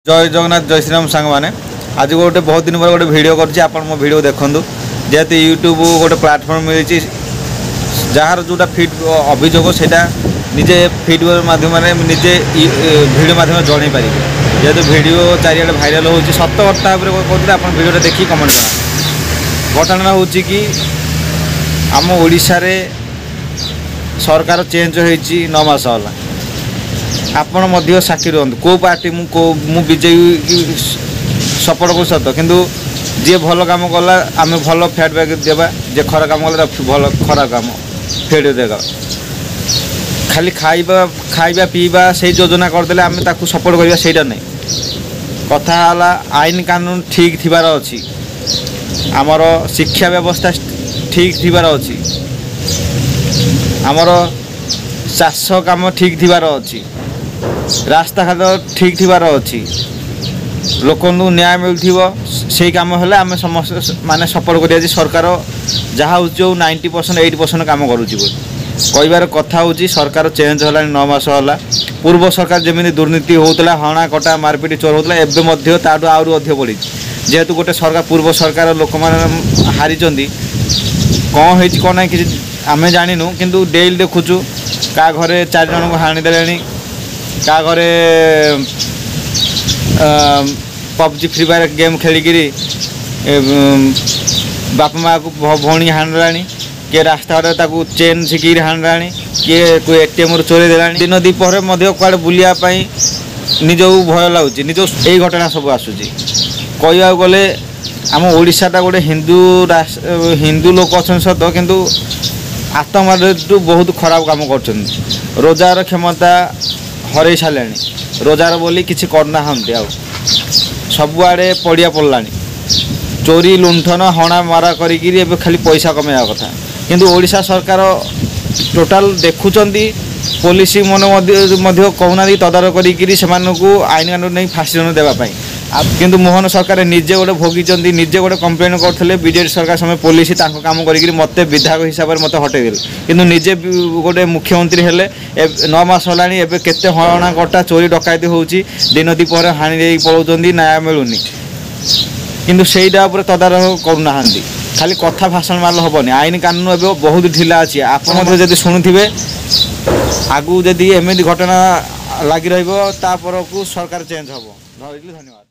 जय जगन्नाथ जय श्रीराम सांग मैंने आज गोटे बहुत दिन पर गोटे वीडियो कर मो वीडियो देखूँ जेहेतु यूट्यूब गोटे प्लाटफर्म मिली जार जोटा फिड अभियोग से निजे फिड माध्यम निजे वीडियो माध्यम जन पारे जेहेतु वीडियो चारिड़े भाइराल हो सत घटना कहते आप वीडियो देखिए कमेंट करना घटना हूँ कि आम ओडिशा रे सरकार चेंज होती 9 मास है आपण मध्य साक्षी रुहतु कौ पार्टी मु बीजेपी सपोर्ट कर सत कि जी भल कम कला आम भल फीडबैक देवा जे खरा कम कला भल खरा कम फीडबैक देगा खाली खाइबा पीवा से योजना करदे आम ताकू सपोर्ट करवा सेटा नहीं कथा आईन कानून ठीक थिबार अछि आमर शिक्षा व्यवस्था ठीक थिबार अछि आमर चाष काम ठीक थिबार अछि रास्ता घाट ठीक थिबार अछि लोक न्याय मिलथिबो सेही काम हेले आमे समस्त माने सपोर्ट करिया सरकार जहाँ हो 90% 80% काम करूची कहबार कथा होची सरकार चेंज होला 9 मास होला पूर्व सरकार जमी दुर्नीति होतला हणा कटा मारपीट चोर होतला एबे मध्य ताडू आउर अधिक पड़ी जेहेतु गोटे सरकार पूर्व सरकार लोक माने हारी चंदी कौन होई कौन ना कि आमे जानिनु किंतु डेली देखुचु का घरे 4 जन को हानि देलेनी का घरे पबजी फ्री फायर गेम खेलिकी बाप माँ को भौणी हाणला किए रास्ता घाटे चेन शिखी हाणला किए कोई एटीएम चोरी देला दिन दीपर कड़े बुलायापी निज भय लगुच निज यही घटना सब आसूसी कह गले आम ओडिशाटा गोटे हिंदू लोक अच्छा सत किंतु आतंकवाद बहुत खराब काम कर रोजार क्षमता हर सारे रोजार बोली किसी करना आ सबुआड़े पड़िया पड़ला चोरी लुंठन हणा मारा करी खाली पैसा कमेवा कथा किंतु ओडिशा सरकार टोटाल देखुंट पुलिस मन कहना तदारख कर आईन कानून नहीं फांसी दंड देवाई किंतु मोहन सरकार निजे गोटे भोगी निजे गोटे कंप्लेन करते बीजेपी सरकार समय पुलिस काम कर मत विधायक हिसाब से मत हटेदेले किंतु निजे गोटे मुख्यमंत्री हेले 9 मास होलानी एबे केते हणा कटा चोरी डकायती होउची दिन दीपर हानि दे पळौचंदी न्याय मिलुनी किंतु सेईटा ऊपर तदारख करूना खाली कथा भाषण मारल हेनी आईन कानून एबे बहुत ढिला अच्छी आपड़ जब शुणुवे आगू जदि एमती घटना लगी रहा सरकार चेंज हम धन्यवाद।